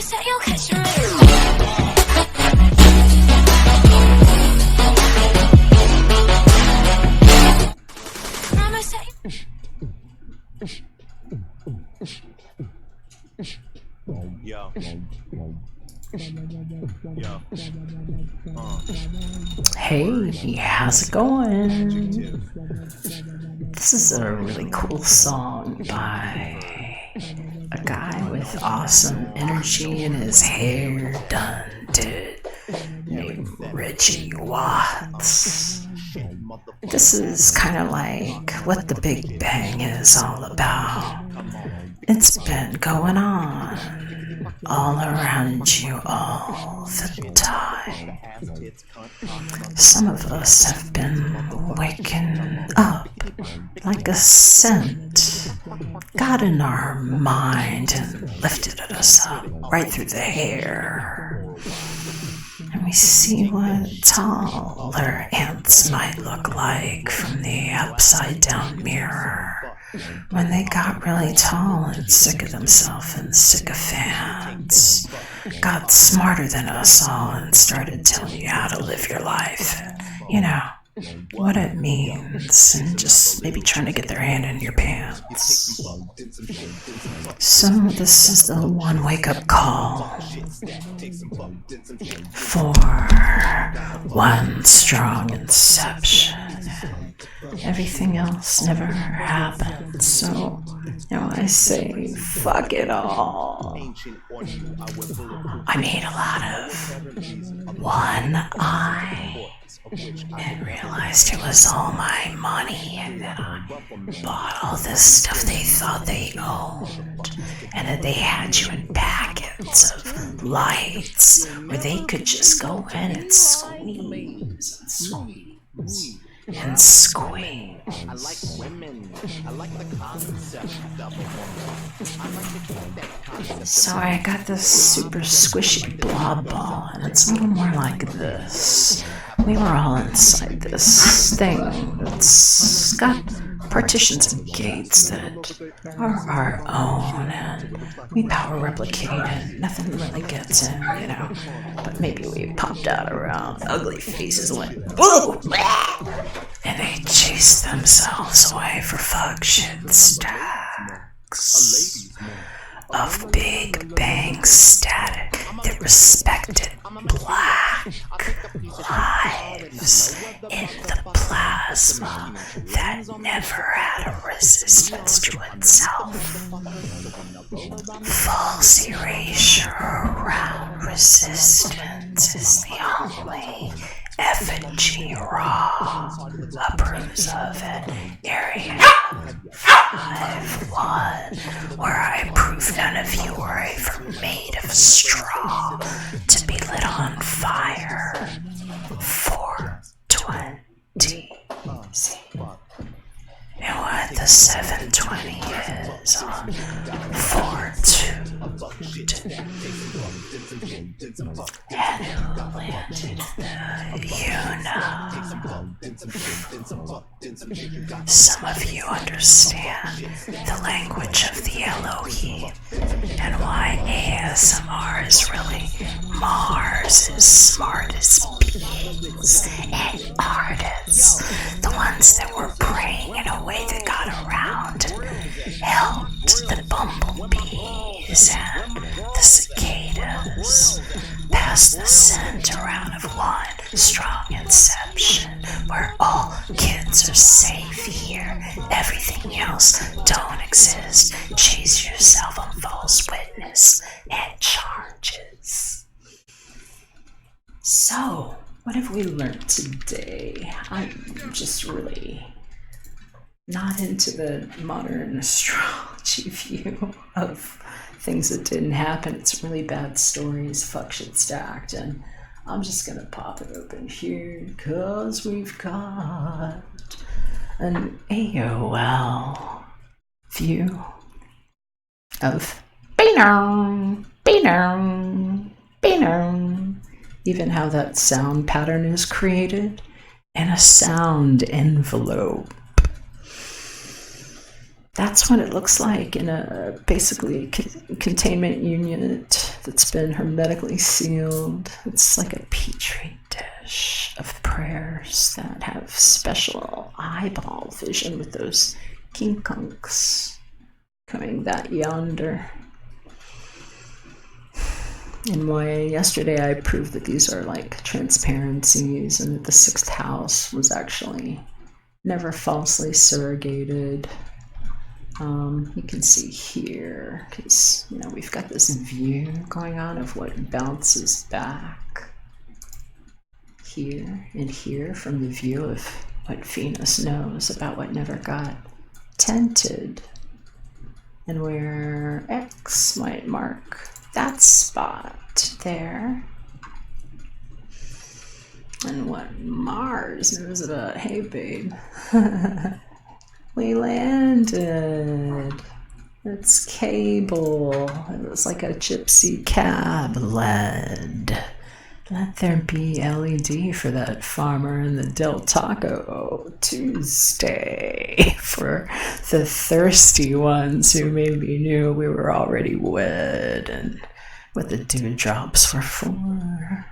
say you'll catch me. Yo. Hey, how's it going? This is a really cool song by a guy with awesome energy and his hair done, dude, named Richie Watts. This is kind of like what the Big Bang is all about. It's been going on all around you all the time. Some of us have been waking up like a scent got in our mind and lifted us up right through the hair. And we see what taller ants might look like from the upside down mirror when they got really tall and sick of themselves and sycophants, got smarter than us all and started telling you how to live your life, you know, what it means, and just maybe trying to get their hand in your pants. So this is the one wake-up call for one strong inception. Everything else never happened, so I say fuck it all. I made a lot of one eye and realized it was all my money, and then I bought all this stuff they thought they owned, and then they had you in packets of lights where they could just go in and squeeze and squeeze and squeeze. I like women. I like the concept of a woman. I like to keep that concept. So I got this super squishy blob ball, and it's a little more like this. We were all inside this thing that's got partitions and gates that are our own, and we power replicate and nothing really gets in, but maybe we popped out around ugly faces and went whoa, and they chased themselves away for fuck shit stacks of Big Bang static that respected black lives in the plasma that never had a resistance to itself. False erasure around resistance is the only effigy Raw approves of at Area 5-1, where I prove none of you were ever made of straw to be lit on fire. 420. See? And what the 720 is on 422. And who landed Some of you understand the language of the Elohim and why ASMR is really Mars' smartest beings and artists, the ones that were praying in a way that got around and helped the bumblebees and the cicadas pass the scent around of one strong inception, where all kids are safe here, everything else don't exist. Chase yourself on false witness and charges. So, what have we learned today? I'm just really not into the modern astrology view of things that didn't happen. It's really bad stories, fuck shit stacked, and I'm just gonna pop it open here because we've got an AOL view of even how that sound pattern is created in a sound envelope. That's what it looks like in a basically containment unit that's been hermetically sealed. It's like a petri dish of prayers that have special eyeball vision with those kinkunks coming that yonder. And why yesterday I proved that these are like transparencies and that the 6th house was actually never falsely surrogated. You can see here, because, you know, we've got this view going on of what bounces back here and here from the view of what Venus knows about what never got tented, and where X might mark that spot there, and what Mars knows about, hey babe, we landed. It's cable. It was like a gypsy cab led. Let there be LED for that farmer in the Del Taco Tuesday. For the thirsty ones who maybe knew we were already wed and what the dewdrops were for.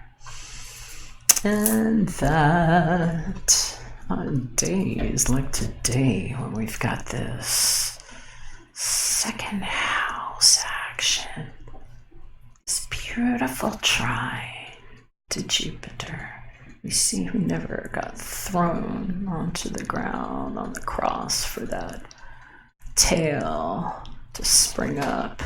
And that on days like today, when we've got this 2nd house action, this beautiful trine to Jupiter, we see who never got thrown onto the ground on the cross for that tail to spring up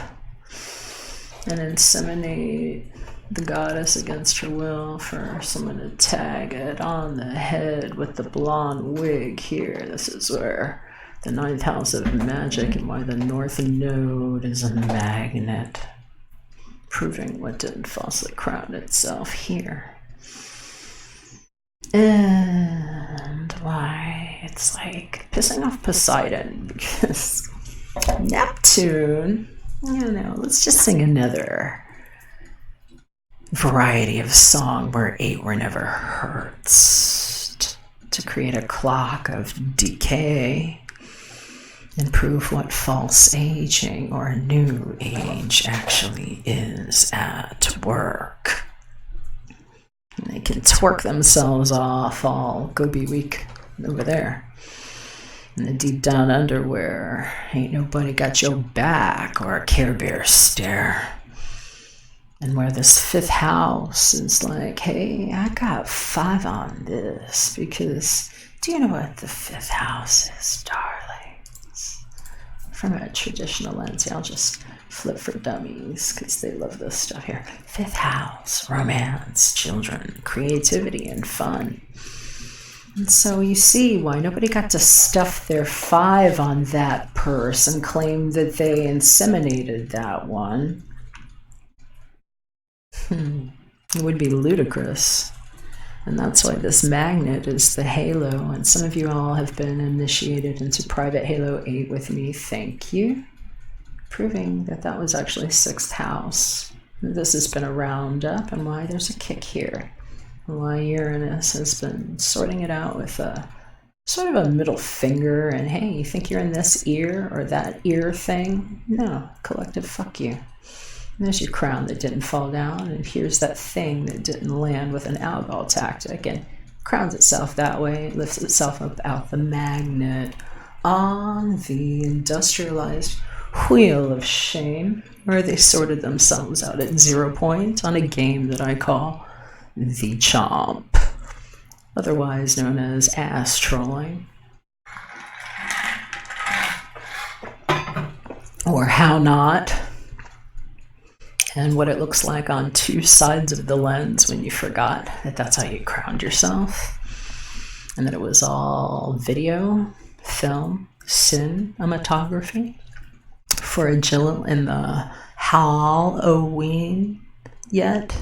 and inseminate the goddess against her will, for someone to tag it on the head with the blonde wig here. This is where the 9th house of magic and why the North Node is a magnet, proving what didn't falsely crown itself here. And why it's like pissing off Poseidon, because Neptune, you know, let's just sing another variety of song where 8 were never hurts, to create a clock of decay and prove what false aging or new age actually is at work. And they can twerk themselves off all Gobi Week over there in the deep down underwear. Ain't nobody got your back, or a Care Bear stare. And where this 5th house is like, hey, I got 5 on this, because do you know what the 5th house is, darlings? From a traditional lens, I'll just flip for dummies, because they love this stuff here. 5th house, romance, children, creativity, and fun. And so you see why nobody got to stuff their 5 on that purse and claim that they inseminated that one. It would be ludicrous. And that's why this magnet is the halo. And some of you all have been initiated into private Halo 8 with me. Thank you. Proving that that was actually 6th house. This has been a roundup, and why there's a kick here. And why Uranus has been sorting it out with a sort of a middle finger. And hey, you think you're in this ear or that ear thing? No, collective fuck you. And there's your crown that didn't fall down, and here's that thing that didn't land with an outball tactic and crowns itself that way, lifts itself up out the magnet on the industrialized wheel of shame, where they sorted themselves out at 0 point on a game that I call the Chomp, otherwise known as ass trolling, or how not. And what it looks like on 2 sides of the lens when you forgot that that's how you crowned yourself. And that it was all video, film, cinematography for a Jill in the Halloween yet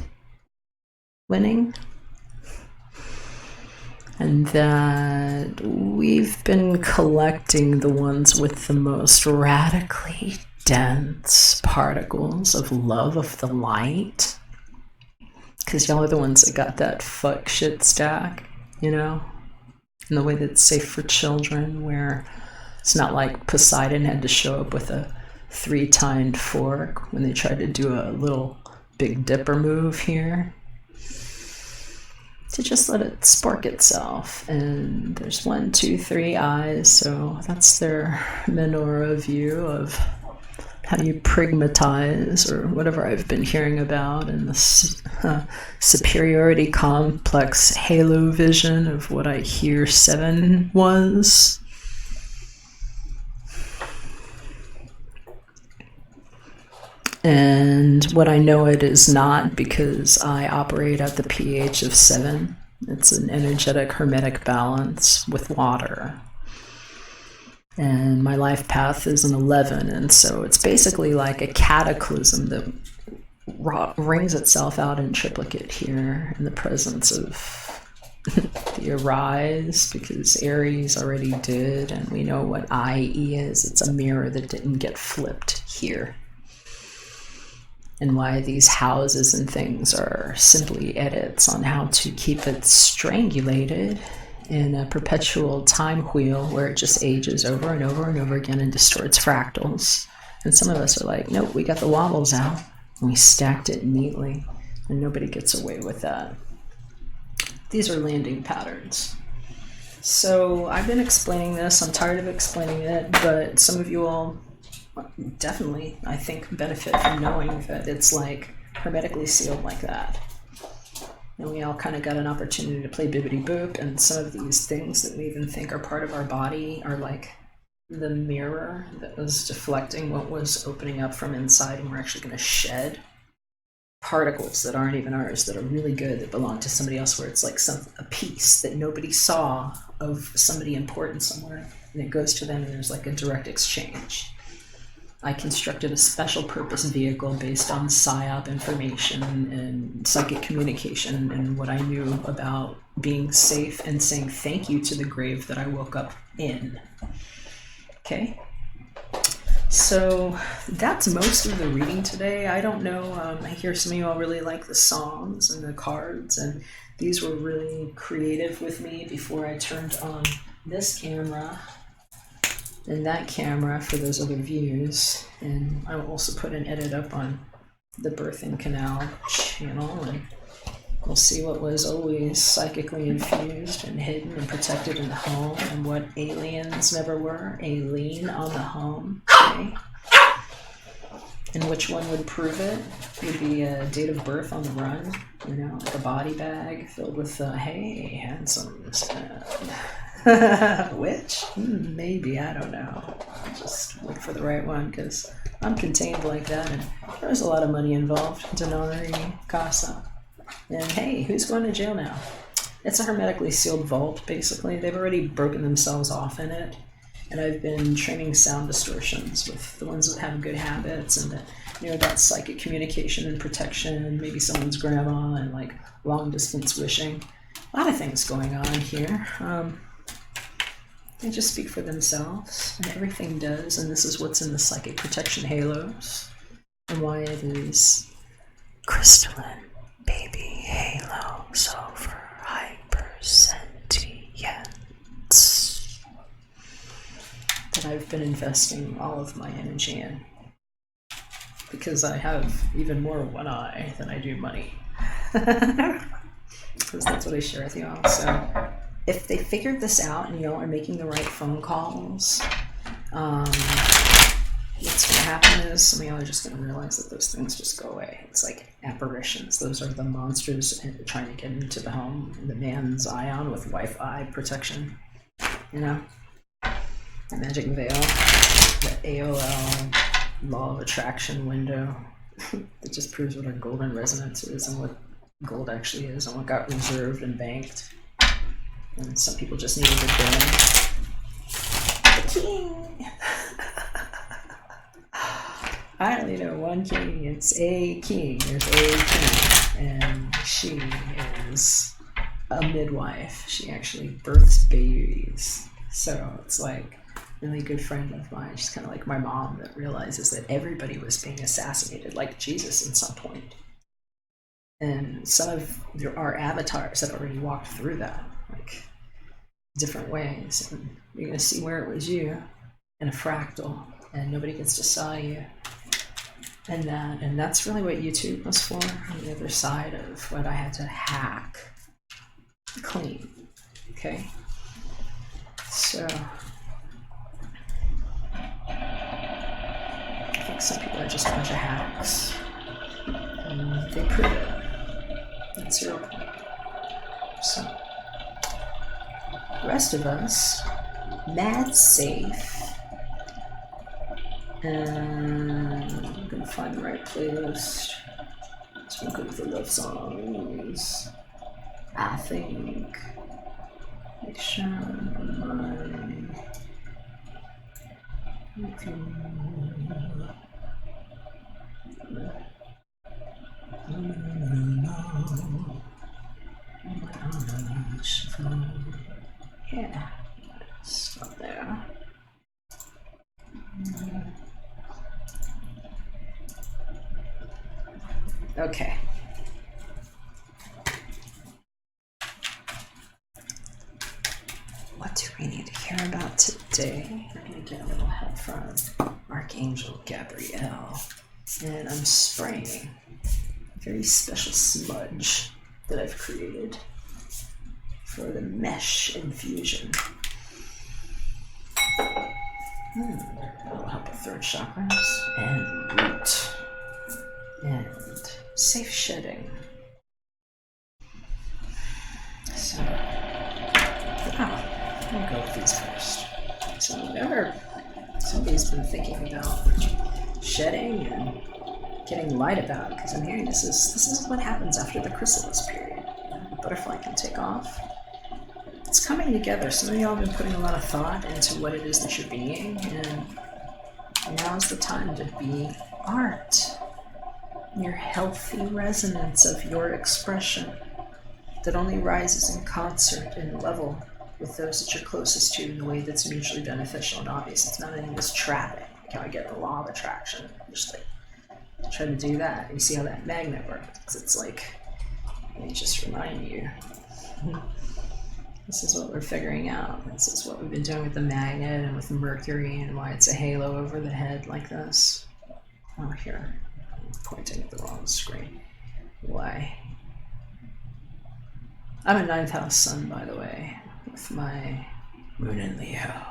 winning. And that we've been collecting the ones with the most radically dense particles of love of the light, because y'all are the ones that got that fuck shit stack, you know, in the way that's safe for children, where It's not like Poseidon had to show up with a 3-tined fork when they tried to do a little Big Dipper move here. To just let it spork itself. And there's 1, 2, 3 eyes, so that's their menorah view of how do you pragmatize, or whatever I've been hearing about, and this superiority complex halo vision of what I hear 7 was. And what I know it is not, because I operate at the pH of 7. It's an energetic hermetic balance with water. And my life path is an 11, and so it's basically like a cataclysm that rings itself out in triplicate here in the presence of the arise, because Aries already did, and we know what IE is. It's a mirror that didn't get flipped here. And why these houses and things are simply edits on how to keep it strangulated in a perpetual time wheel where it just ages over and over and over again and distorts fractals. And some of us are like, nope, we got the wobbles out and we stacked it neatly, and nobody gets away with that. These are landing patterns. So I've been explaining this. I'm tired of explaining it, but some of you all definitely, I think, benefit from knowing that it's like hermetically sealed like that. And we all kind of got an opportunity to play bibbity boop, and some of these things that we even think are part of our body are like the mirror that was deflecting what was opening up from inside, and we're actually going to shed particles that aren't even ours, that are really good, that belong to somebody else, where it's like a piece that nobody saw of somebody important somewhere, and it goes to them, and there's like a direct exchange. I constructed a special purpose vehicle based on PSYOP information and psychic communication and what I knew about being safe and saying thank you to the grave that I woke up in. Okay? So that's most of the reading today. I don't know, I hear some of you all really like the songs and the cards, and these were really creative with me before I turned on this camera and that camera for those other views. And I will also put an edit up on the birthing canal channel, and we'll see what was always psychically infused and hidden and protected in the home, and what aliens never were, a lien on the home. Okay? And which one would prove it? Would be a date of birth on the run, you know, like a body bag filled with, hey, handsome. Which? Maybe, I don't know. Just look for the right one, because I'm contained like that, and there's a lot of money involved. Denari, casa. And hey, who's going to jail now? It's a hermetically sealed vault, basically. They've already broken themselves off in it. And I've been training sound distortions with the ones that have good habits, and that, you know, about psychic communication and protection, and maybe someone's grandma, and like long distance wishing. A lot of things going on here. They just speak for themselves, and everything does, and this is what's in the psychic protection halos, and why it is crystalline baby halos over hypersentience that I've been investing all of my energy in, because I have even more one eye than I do money. Because that's what I share with you all. So if they figured this out and y'all are making the right phone calls, what's going to happen is some of y'all are just going to realize that those things just go away. It's like apparitions. Those are the monsters trying to get into the home. The man's ion with Wi-Fi protection, you know? The magic veil, the AOL law of attraction window. It just proves what a golden resonance is, and what gold actually is, and what got reserved and banked. And some people just needed to burn. The king! I only know one king. It's a king. There's a king. And she is a midwife. She actually births babies. So it's like a really good friend of mine. She's kind of like my mom, that realizes that everybody was being assassinated, like Jesus at some point. And some of our avatars had already walked through that, like different ways. And you're going to see where it was you. in a fractal, and nobody gets to saw you. And that's really what YouTube was for, on the other side of what I had to hack clean. Okay? So I think some people are just a bunch of hacks. And they prove it. That's 0 point. So the rest of us, mad safe. And I'm gonna find the right playlist. So I'm good with the love songs. I think. Make sure I'm yeah, stop there. Okay. What do we need to hear about today? We're going to get a little help from Archangel Gabrielle. And I'm spraying a very special smudge that I've created for the mesh infusion. That'll help with throat chakras and root. And safe shedding. So, I'll go with these first. So whenever somebody's been thinking about shedding and getting light about it, because I'm hearing this is what happens after the chrysalis period. The butterfly can take off. It's coming together. Some of y'all have been putting a lot of thought into what it is that you're being, and now's the time to be art. Your healthy resonance of your expression that only rises in concert and level with those that you're closest to in a way that's mutually beneficial and obvious. It's not any of this trapping. How I get the law of attraction. Just like try to do that. You see how that magnet works? It's like, let me just remind you. This is what we're figuring out. This is what we've been doing with the magnet and with Mercury and why it's a halo over the head like this. Oh, here. I'm pointing at the wrong screen. Why? I'm a 9th house sun, by the way, with my moon in Leo.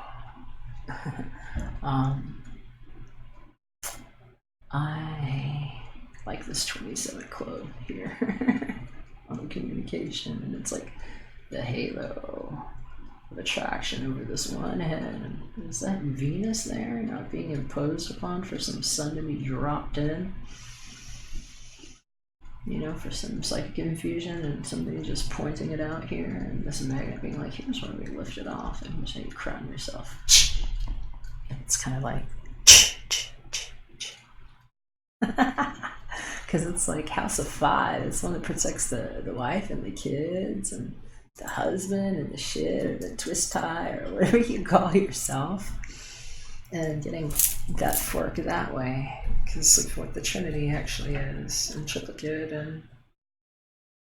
I like this 27 quote here on communication, and it's like the halo of attraction over this one head. Is that Venus there, not being imposed upon for some sun to be dropped in? You know, for some psychic infusion, and somebody just pointing it out here, and this magnet being like, here's where we lift it off, and here's how you crown yourself. It's kind of like, because it's like House of 5. It's one that protects the wife and the kids and the husband and the shit or the twist tie or whatever you call yourself, and getting that fork that way, because of what the Trinity actually is in triplicate, and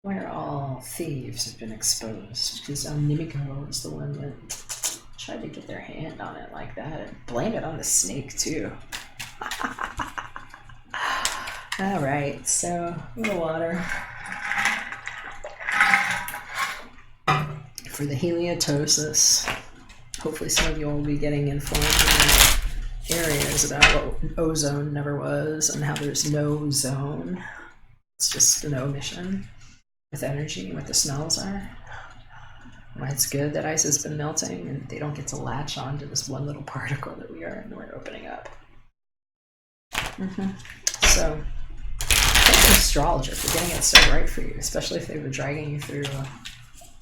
where all thieves have been exposed, because Nimiko is the one that tried to get their hand on it like that and blame it on the snake too. All right, so a little water for the heliotosis. Hopefully some of you will be getting informed in areas about what ozone never was and how there's no zone. It's just an omission with energy and what the smells are. Why it's good that ice has been melting and they don't get to latch on to this one little particle that we're opening up. So thank an astrologer for getting it so right for you, especially if they were dragging you through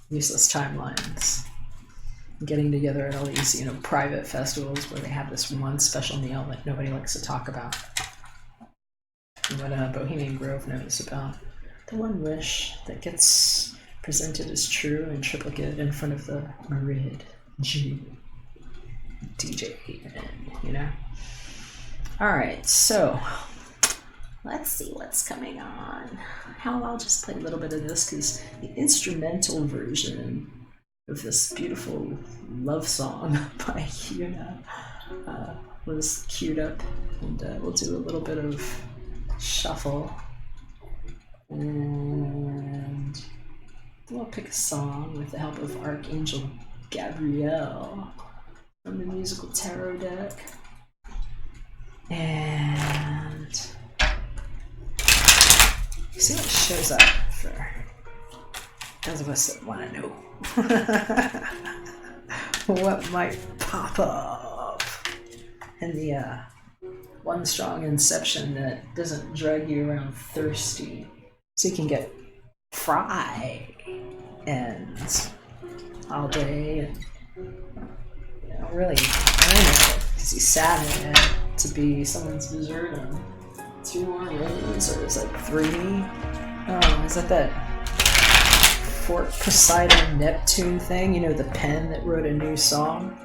useless timelines. Getting together at all these, private festivals where they have this one special meal that nobody likes to talk about. And what Bohemian Grove knows about the one wish that gets presented as true in triplicate in front of the Marid G DJ, All right, so let's see what's coming on. I'll just play a little bit of this because the instrumental version of this beautiful love song by Yuna was queued up, and we'll do a little bit of shuffle, and we'll pick a song with the help of Archangel Gabrielle from the musical tarot deck, and see what shows up for those of us that want to know what might pop up in the one strong inception that doesn't drag you around thirsty, so you can get fry and all day and really earn it, because you sat in it to be someone's dessert on 2 more rows, or is that 3? Oh, is that Fort Poseidon Neptune thing? You know, the pen that wrote a new song,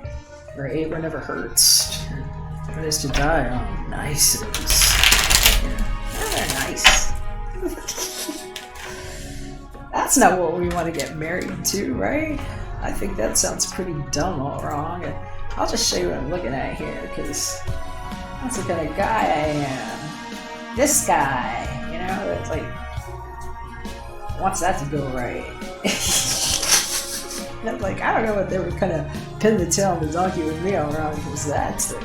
where Abra never hurts, what is to die on nices. Yeah, they're nice. That's not what we want to get married to, right? I think that sounds pretty dumb all wrong. And I'll just show you what I'm looking at here, because that's the kind of guy I am. This guy, you know, that's like, wants that to go right. Like, I don't know what they were kind of pin the tail on the donkey with me all wrong, because that's the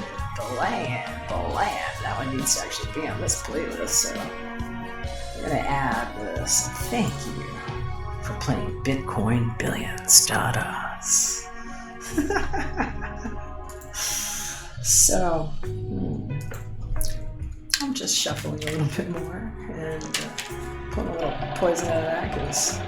land. That one needs to actually be on this playlist, so I'm gonna add this. Thank you for playing Bitcoin Billions Stardust. So, I'm just shuffling a little bit more and putting a little poison out of that, because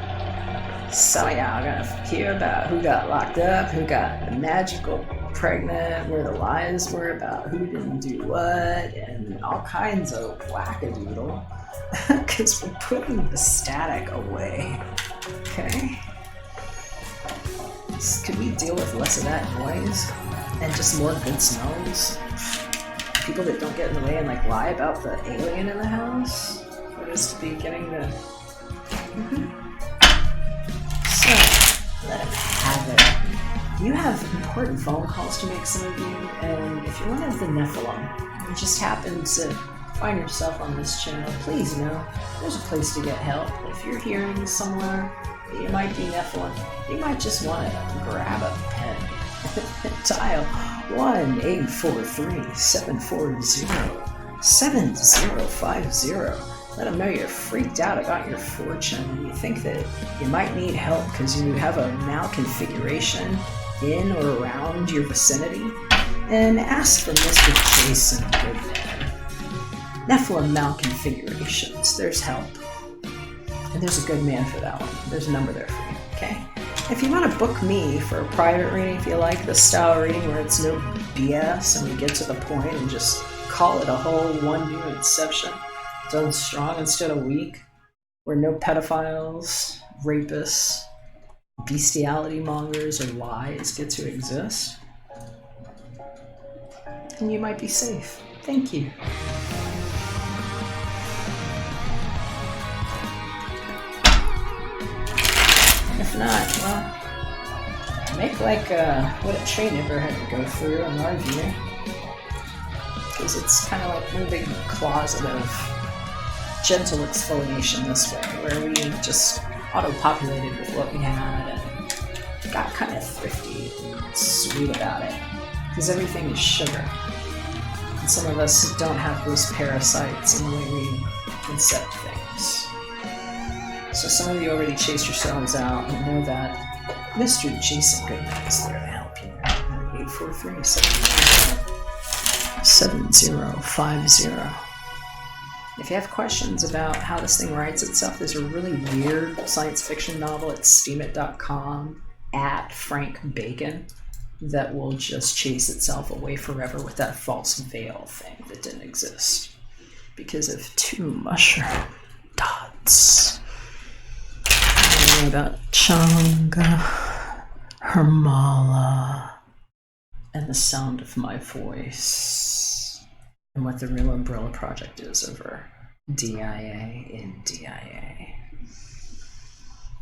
some of y'all are gonna hear about who got locked up, who got magical pregnant, where the lies were about who didn't do what, and all kinds of wackadoodle, because we're putting the static away. Okay? Could we deal with less of that noise and just more good smells? People that don't get in the way and like lie about the alien in the house, for us to be getting the So let him have it. You have important phone calls to make, some of you, and if you're one of the Nephilim and just happen to find yourself on this channel, please know there's a place to get help. If you're hearing somewhere that you might be Nephilim, you might just want to grab a pen. Dial 1-843-740-7050. Let them know you're freaked out about your fortune and you think that you might need help because you have a malconfiguration in or around your vicinity, and ask for Mr. Jason Goodman. Nephilim malconfigurations, there's help. And there's a good man for that one. There's a number there for you, okay? If you want to book me for a private reading, if you like the style reading where it's no BS and we get to the point and just call it a whole one new inception, done strong instead of weak, where no pedophiles, rapists, bestiality mongers, or lies get to exist, and you might be safe. Thank you. If not, well, make like what a train nipper had to go through in our view, because it's kind of like one big closet of gentle exfoliation this way, where we just auto-populated with what we had and got kind of thrifty and sweet about it, because everything is sugar. And some of us don't have those parasites in the way we incept things. So some of you already chased yourselves out and know that Mr. Jason Goodman is there to help you. 843-740-7050. If you have questions about how this thing writes itself, there's a really weird science fiction novel at steamit.com at Frank Bacon that will just chase itself away forever with that false veil thing that didn't exist because of 2 mushroom dots. I know about Changa, Hermala, and the sound of my voice, and what the real umbrella project is over DIA in DIA.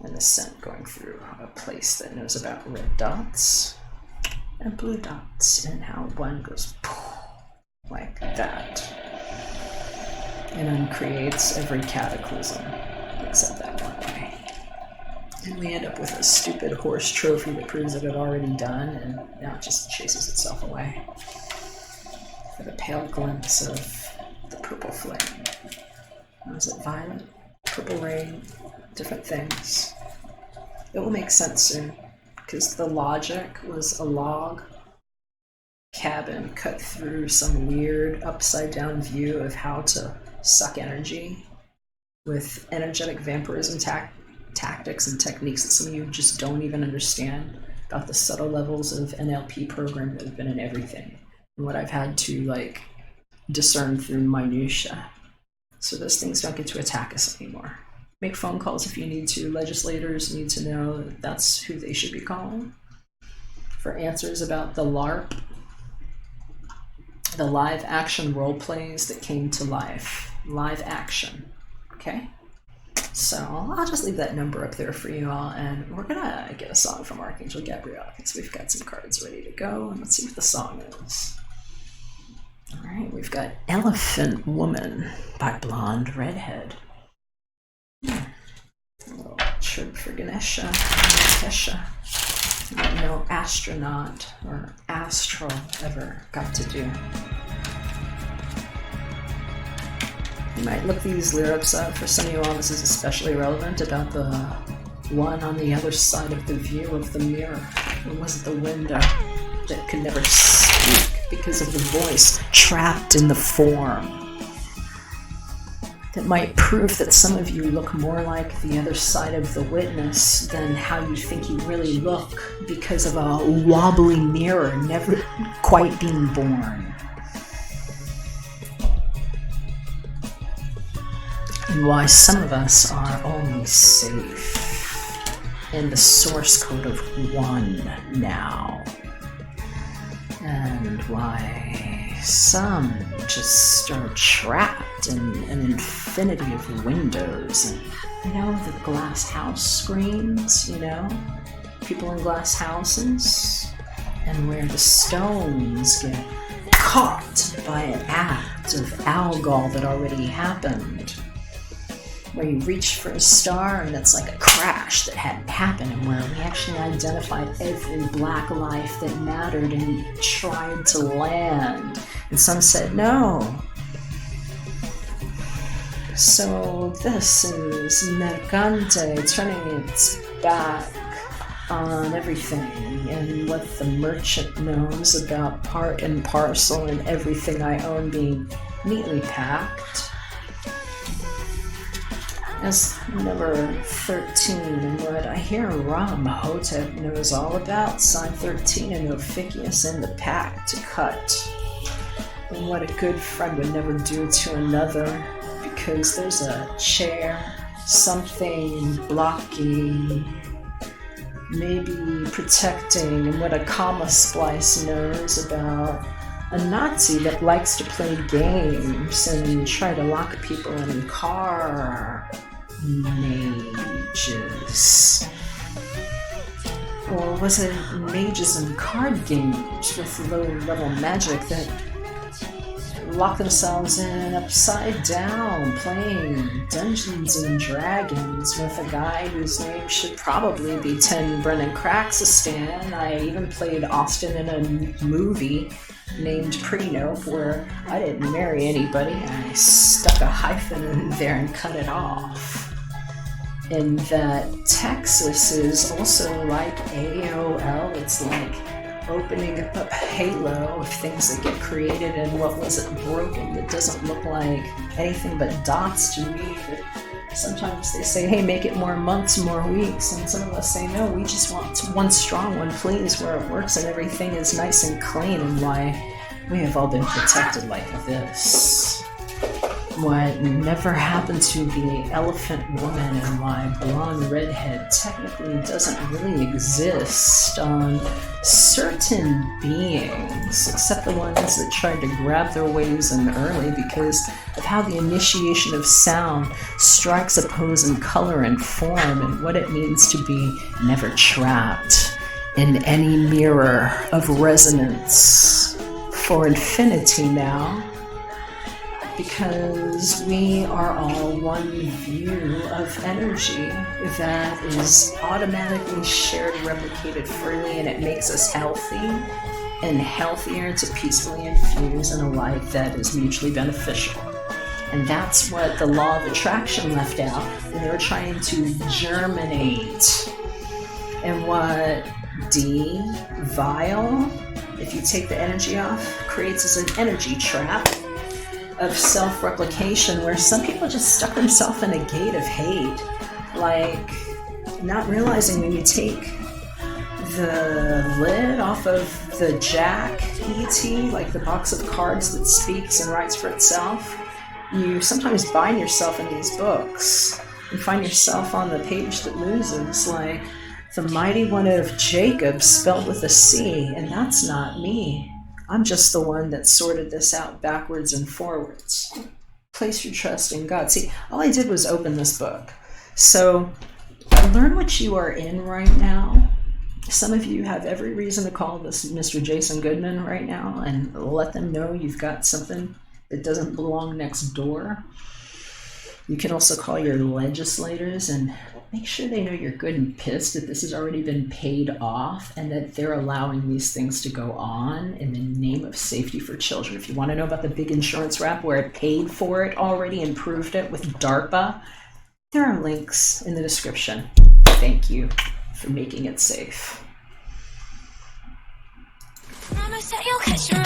And the scent going through a place that knows about red dots and blue dots, and how one goes like that and uncreates every cataclysm except that one way. And we end up with a stupid horse trophy that proves it had already done, and now it just chases itself away for the pale glimpse of the purple flame. Was it violet? Purple rain? Different things. It will make sense soon, because the logic was a log cabin cut through some weird upside down view of how to suck energy with energetic vampirism tactics and techniques that some of you just don't even understand about the subtle levels of NLP program that have been in everything and what I've had to discern through minutia. So those things don't get to attack us anymore. Make phone calls if you need to. Legislators need to know that that's who they should be calling for answers about the LARP, the live action role plays that came to life. Live action. Okay? So I'll just leave that number up there for you all, and we're gonna get a song from Archangel Gabriel because we've got some cards ready to go, and let's see what the song is. All right, we've got Elephant Woman by Blonde Redhead. A little chirp for Ganesha, Kesha. No astronaut or astral ever got to do. You might look these lyrics up. For some of you all, this is especially relevant about the one on the other side of the view of the mirror. It was the window that could never speak because of the voice trapped in the form. That might prove that some of you look more like the other side of the witness than how you think you really look because of a wobbly mirror never quite being born. And why some of us are only safe in the source code of one now. And why some just are trapped in an infinity of windows. And the glass house screens, people in glass houses, and where the stones get caught by an act of alcohol that already happened. Where you reach for a star and it's like a crash that hadn't happened, and where we actually identified every black life that mattered and tried to land, and some said no. So this is Mercante turning its back on everything and what the merchant knows about part and parcel and everything I own being neatly packed. As number 13, and what I hear Ram Hotep knows all about, sign 13 and Ophiuchus in the pack to cut. And what a good friend would never do to another, because there's a chair, something blocking, maybe protecting, and what a comma splice knows about a Nazi that likes to play games and try to lock people in car mages. Or was it mages and card games with low-level magic that lock themselves in upside down playing Dungeons and Dragons with a guy whose name should probably be Ten Brennan Craxistan? I even played Austin in a movie named Prenup where I didn't marry anybody. I stuck a hyphen in there and cut it off. And that Texas is also like AOL. It's like opening up Halo of things that get created and what wasn't broken that doesn't look like anything but dots to me. But sometimes they say, hey, make it more months, more weeks. And some of us say, no, we just want one strong one, please, where it works and everything is nice and clean, and why we have all been protected like this. What never happened to the Elephant Woman, and why Blonde Redhead technically doesn't really exist on certain beings, except the ones that tried to grab their waves in early because of how the initiation of sound strikes a pose in color and form, and what it means to be never trapped in any mirror of resonance for infinity now, because we are all one view of energy that is automatically shared, replicated freely, and it makes us healthy and healthier to peacefully infuse in a life that is mutually beneficial. And that's what the law of attraction left out, and they were trying to germinate. And what vile, if you take the energy off, creates as an energy trap of self-replication, where some people just stuck themselves in a gate of hate, like not realizing when you take the lid off of the Jack ET, like the box of cards that speaks and writes for itself, you sometimes bind yourself in these books and find yourself on the page that loses, like the mighty one of Jacob spelled with a C, and that's not me. I'm just the one that sorted this out backwards and forwards. Place your trust in God. See, all I did was open this book. So learn what you are in right now. Some of you have every reason to call this Mr. Jason Goodman right now and let them know you've got something that doesn't belong next door. You can also call your legislators and make sure they know you're good and pissed that this has already been paid off and that they're allowing these things to go on in the name of safety for children. If you want to know about the big insurance wrap where it paid for it already and proved it with DARPA, there are links in the description. Thank you for making it safe. Promise that you'll catch your